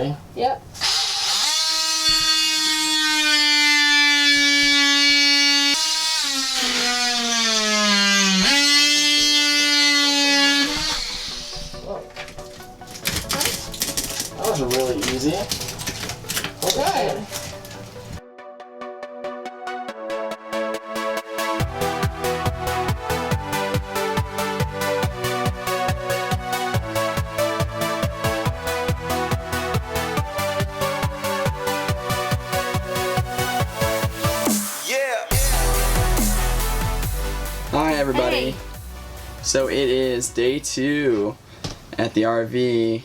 ready? Yep. That was really easy. Okay. Hi everybody. Hey. So it is day 2 at the RV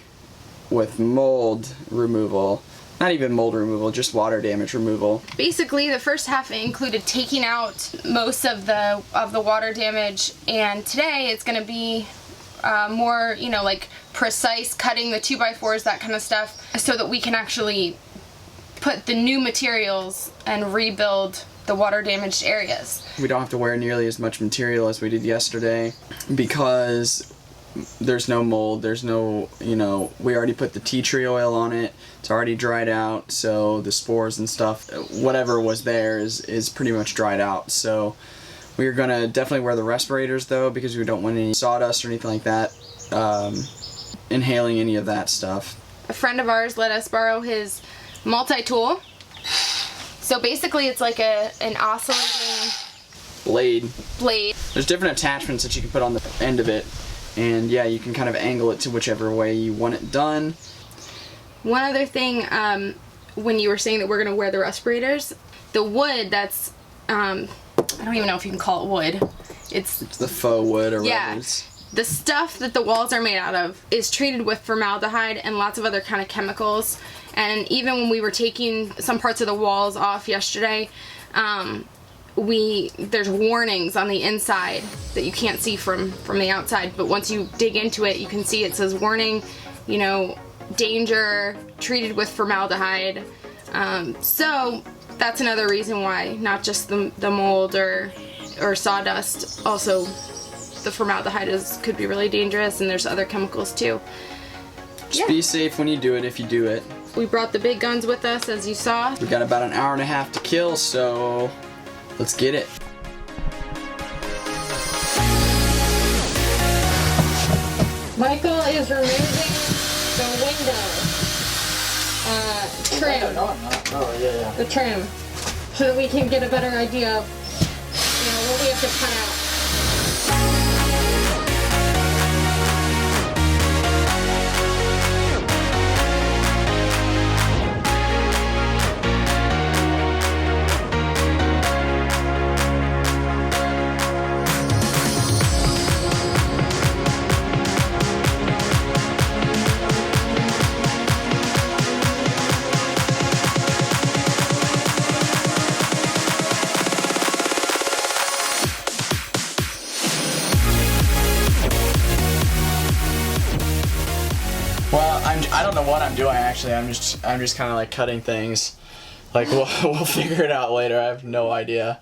with mold removal. Not even mold removal, just water damage removal. Basically, the first half included taking out most of the water damage, and today it's going to be more, like precise, cutting the 2x4s, that kind of stuff, so that we can actually put the new materials and rebuild the water damaged areas. We don't have to wear nearly as much material as we did yesterday because there's no mold, there's no, we already put the tea tree oil on it, it's already dried out, so the spores and stuff, whatever was there is pretty much dried out. So we're gonna definitely wear the respirators though, because we don't want any sawdust or anything like that, inhaling any of that stuff. A friend of ours let us borrow his multi-tool. So basically it's like an oscillating Blade. blade. There's different attachments that you can put on the end of it, and yeah, you can kind of angle it to whichever way you want it done. One other thing, when you were saying that we're going to wear the respirators, the wood that's, I don't even know if you can call it wood. It's the faux wood or whatever it yeah, is. the stuff that the walls are made out of is treated with formaldehyde and lots of other kind of chemicals. And even when we were taking some parts of the walls off yesterday, there's warnings on the inside that you can't see from the outside, but once you dig into it, you can see it says warning, danger, treated with formaldehyde. So that's another reason why, not just the mold or sawdust, also the formaldehyde could be really dangerous, and there's other chemicals too. Just be safe when you do it, if you do it. We brought the big guns with us, as you saw. We got about an hour and a half to kill, so let's get it. Michael is removing the window trim. No, I'm not. Oh, yeah. The trim, so that we can get a better idea of what we have to cut out. Well, I don't know what I'm doing actually. I'm just kind of like cutting things. Like we'll figure it out later. I have no idea.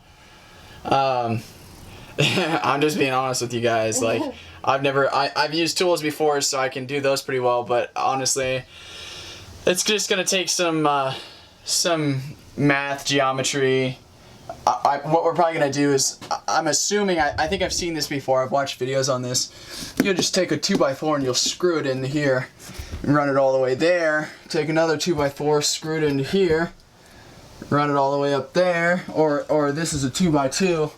I'm just being honest with you guys. Like I've used tools before, so I can do those pretty well. But honestly, it's just gonna take some math, geometry. What we're probably gonna do is, I'm assuming, I think I've seen this before, I've watched videos on this. You'll just take a 2x4 and you'll screw it into here and run it all the way there. Take another 2x4, screw it into here, run it all the way up there, or this is a 2x2.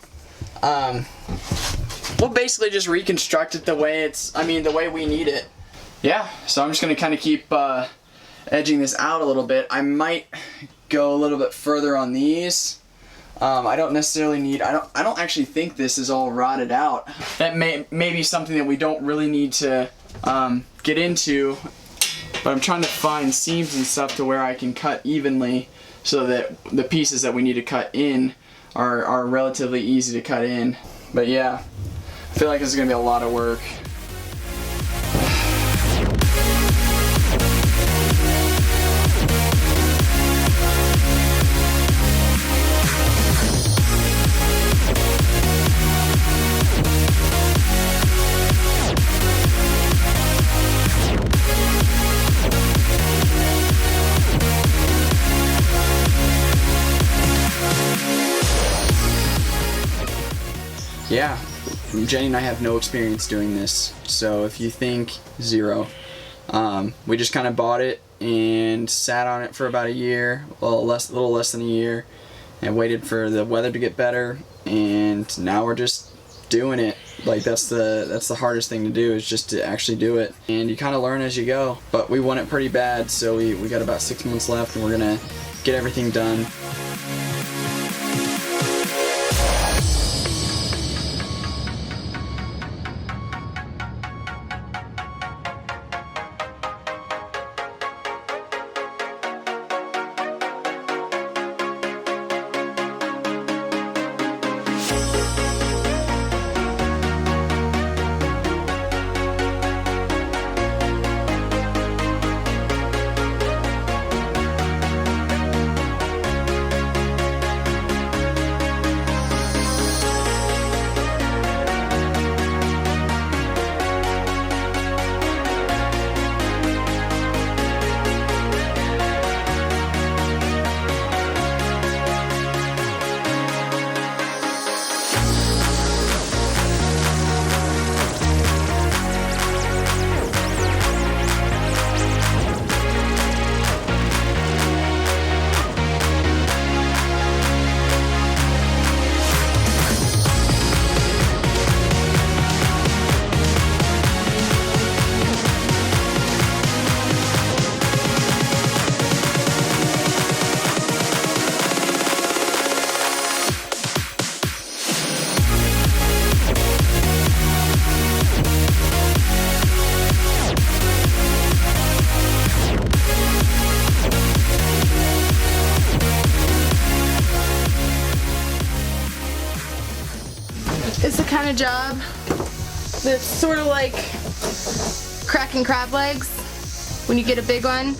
We'll basically just reconstruct it the way the way we need it. Yeah, so I'm just gonna kind of keep edging this out a little bit. I might go a little bit further on these. I don't necessarily need, I don't actually think this is all rotted out. That may be something that we don't really need to get into, but I'm trying to find seams and stuff to where I can cut evenly so that the pieces that we need to cut in are relatively easy to cut in. But yeah, I feel like this is gonna be a lot of work. yeah, Jenny and I have no experience doing this, so if you think zero, we just kind of bought it and sat on it for about a year, a little less than a year, and waited for the weather to get better, and now we're just doing it. Like that's the hardest thing to do, is just to actually do it, and you kind of learn as you go. But we want it pretty bad, so we got about 6 months left, and we're gonna get everything done. It's the kind of job that's sort of like cracking crab legs. When you get a big one,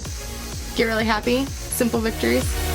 get really happy. Simple victories.